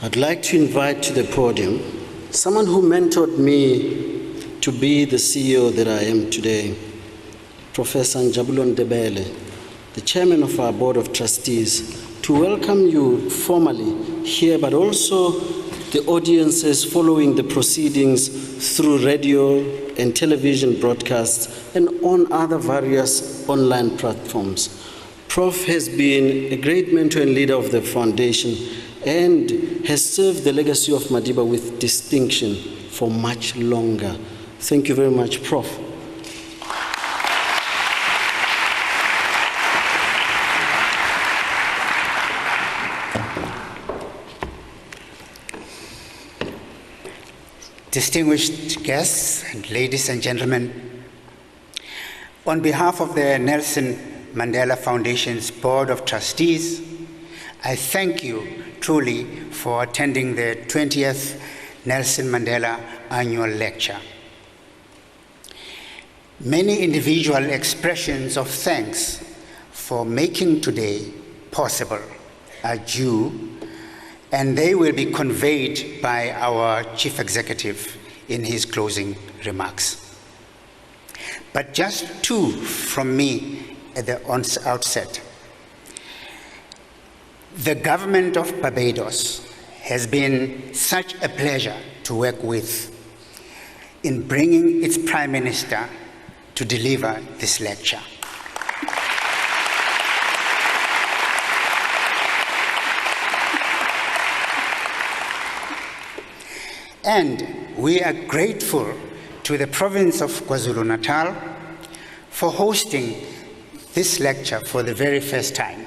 I'd like to invite to the podium someone who mentored me to be the CEO that I am today, Professor Njabulo Ndebele, the chairman of our Board of Trustees, to welcome you formally here, but also the audiences following the proceedings through radio and television broadcasts and on other various online platforms. Prof has been a great mentor and leader of the foundation and has served the legacy of Madiba with distinction for much longer. Thank you very much, Prof. Distinguished guests, and ladies and gentlemen, on behalf of the Nelson Mandela Foundation's Board of Trustees, I thank you truly for attending the 20th Nelson Mandela Annual Lecture. Many individual expressions of thanks for making today possible are due, and they will be conveyed by our Chief Executive in his closing remarks. But just two from me at the outset. The government of Barbados has been such a pleasure to work with in bringing its Prime Minister to deliver this lecture. And we are grateful to the province of KwaZulu-Natal for hosting this lecture for the very first time.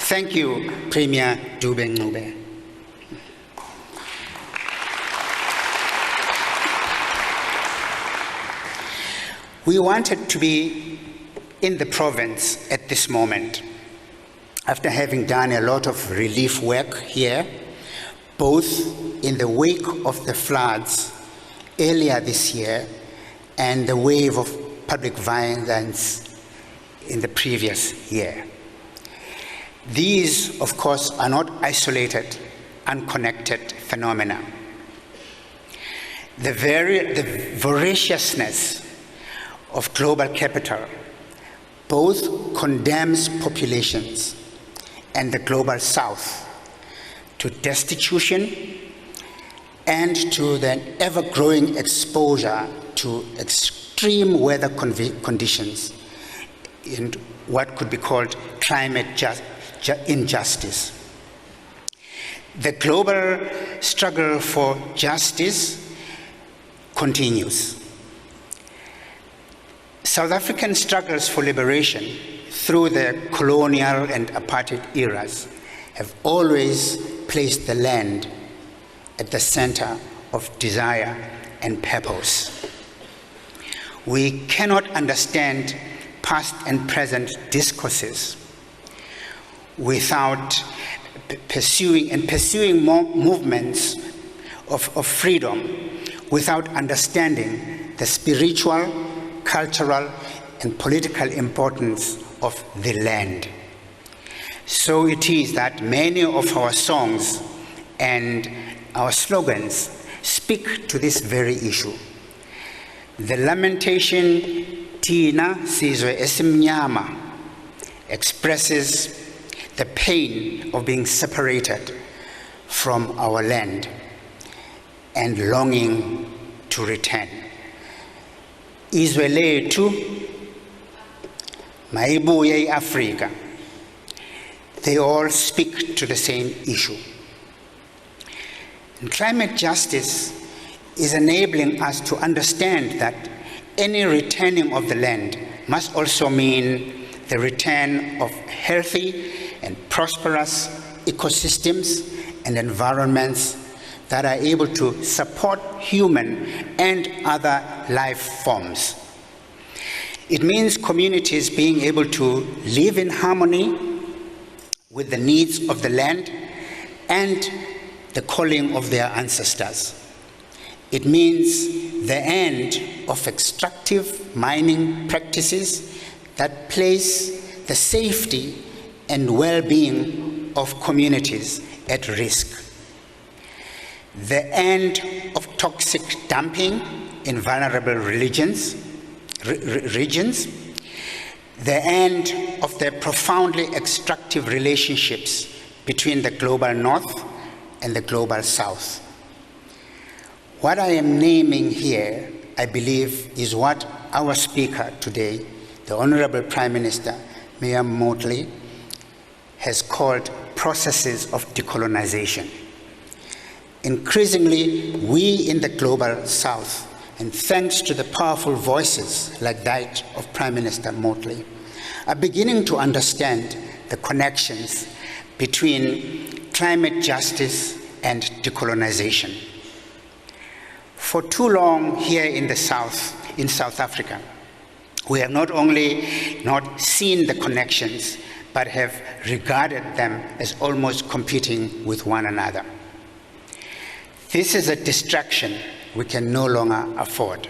Thank you, Premier Durban. We wanted to be in the province at this moment, after having done a lot of relief work here, both in the wake of the floods earlier this year and the wave of public violence in the previous year. These, of course, are not isolated, unconnected phenomena. The voraciousness of global capital both condemns populations and the global south to destitution and to the ever-growing exposure to extreme weather conditions and what could be called climate injustice. The global struggle for justice continues. South African struggles for liberation through the colonial and apartheid eras have always placed the land at the center of desire and purpose. We cannot understand past and present discourses without pursuing more movements of freedom, without understanding the spiritual, cultural, and political importance of the land. So it is that many of our songs and our slogans speak to this very issue. The lamentation Tina Sizwe Esimnyama expresses the pain of being separated from our land and longing to return. Izwe lethu maibuye Africa. They all speak to the same issue. And climate justice is enabling us to understand that any returning of the land must also mean the return of healthy and prosperous ecosystems and environments that are able to support human and other life forms. It means communities being able to live in harmony with the needs of the land and the calling of their ancestors. It means the end of extractive mining practices that place the safety and well-being of communities at risk. The end of toxic dumping in vulnerable regions, the end of the profoundly extractive relationships between the global north and the global south. What I am naming here, I believe, is what our speaker today, the Honorable Prime Minister, Mayor Mottley, has called processes of decolonization. Increasingly, we in the global south, and thanks to the powerful voices like that of Prime Minister Mottley, are beginning to understand the connections between climate justice and decolonization. For too long here in the South, in South Africa, we have not only not seen the connections, but have regarded them as almost competing with one another. This is a distraction we can no longer afford.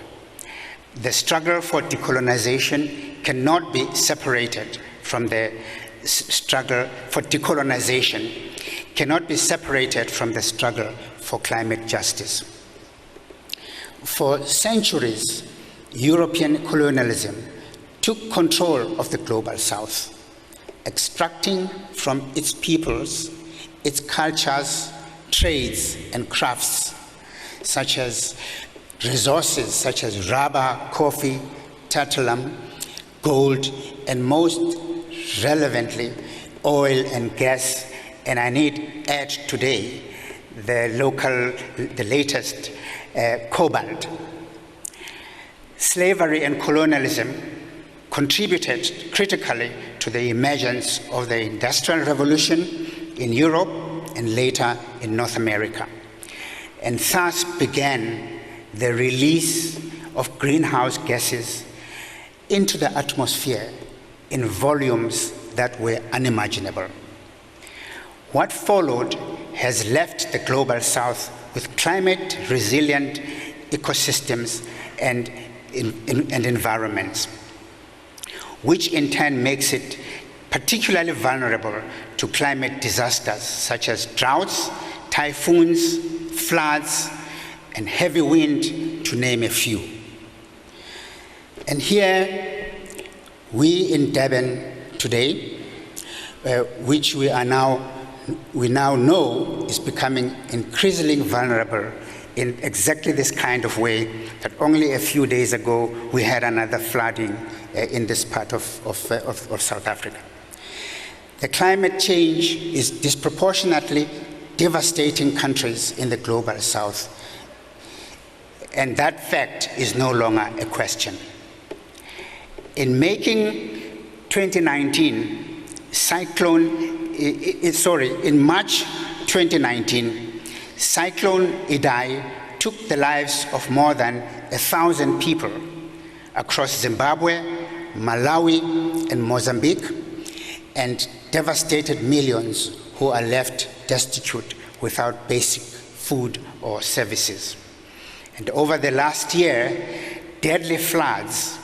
The struggle for decolonization cannot be separated from the struggle for decolonization, cannot be separated from the struggle for climate justice. For centuries, European colonialism took control of the global south, extracting from its peoples, its cultures, trades, and crafts, such as resources such as rubber, coffee, tantalum, gold, and most relevantly, oil and gas, and I need add today the latest cobalt. Slavery and colonialism contributed critically to the emergence of the Industrial Revolution in Europe and later in North America, and thus began the release of greenhouse gases into the atmosphere in volumes that were unimaginable. What followed has left the global south with climate-resilient ecosystems and environments, which in turn makes it particularly vulnerable to climate disasters such as droughts, typhoons, floods, and heavy wind, to name a few. And here, we in Durban today, which we now know is becoming increasingly vulnerable in exactly this kind of way, that only a few days ago we had another flooding in this part of South Africa. The climate change is disproportionately devastating countries in the global south, and that fact is no longer a question. In making 2019 in March 2019, Cyclone Idai took the lives of more than 1,000 people across Zimbabwe, Malawi, and Mozambique, and devastated millions who are left destitute without basic food or services. And over the last year, deadly floods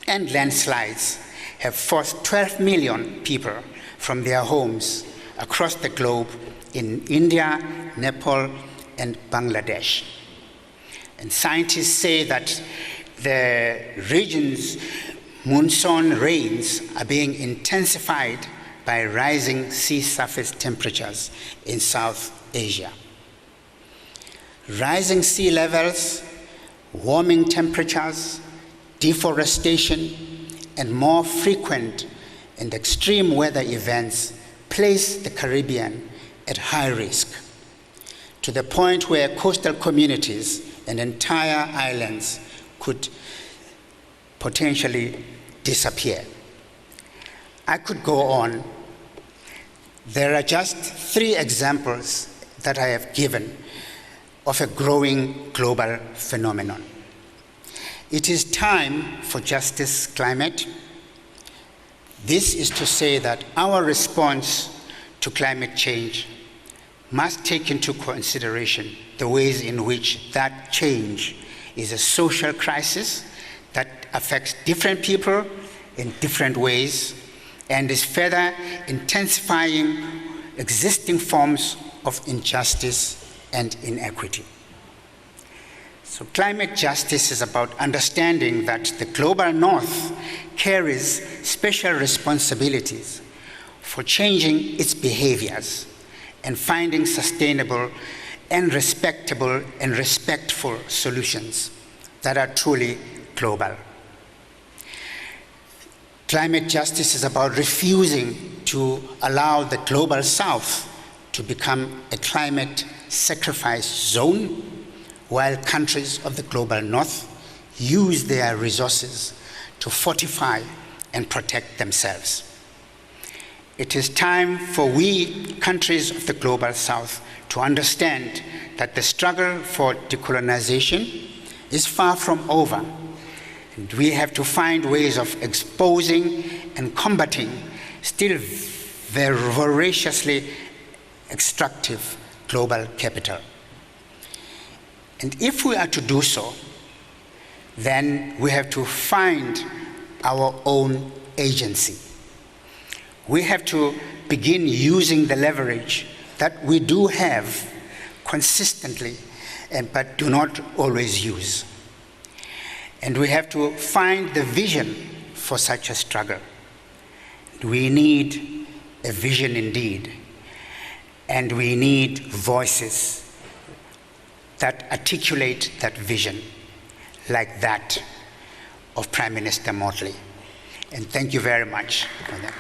and landslides have forced 12 million people from their homes across the globe in India, Nepal, and Bangladesh. And scientists say that the region's monsoon rains are being intensified by rising sea surface temperatures in South Asia. Rising sea levels, warming temperatures, deforestation, and more frequent and extreme weather events place the Caribbean at high risk, to the point where coastal communities and entire islands could potentially disappear. I could go on. There are just 3 examples that I have given of a growing global phenomenon. It is time for justice climate. This is to say that our response to climate change must take into consideration the ways in which that change is a social crisis that affects different people in different ways, and is further intensifying existing forms of injustice and inequity. So climate justice is about understanding that the global north carries special responsibilities for changing its behaviors and finding sustainable and respectable and respectful solutions that are truly global. Climate justice is about refusing to allow the global south to become a climate sacrifice zone, while countries of the global north use their resources to fortify and protect themselves. It is time for we, countries of the global south, to understand that the struggle for decolonization is far from over. And we have to find ways of exposing and combating still very voraciously extractive global capital. And if we are to do so, then we have to find our own agency. We have to begin using the leverage that we do have consistently, but do not always use. And we have to find the vision for such a struggle. We need a vision indeed, and we need voices that articulate that vision, like that of Prime Minister Mottley. And thank you very much for that.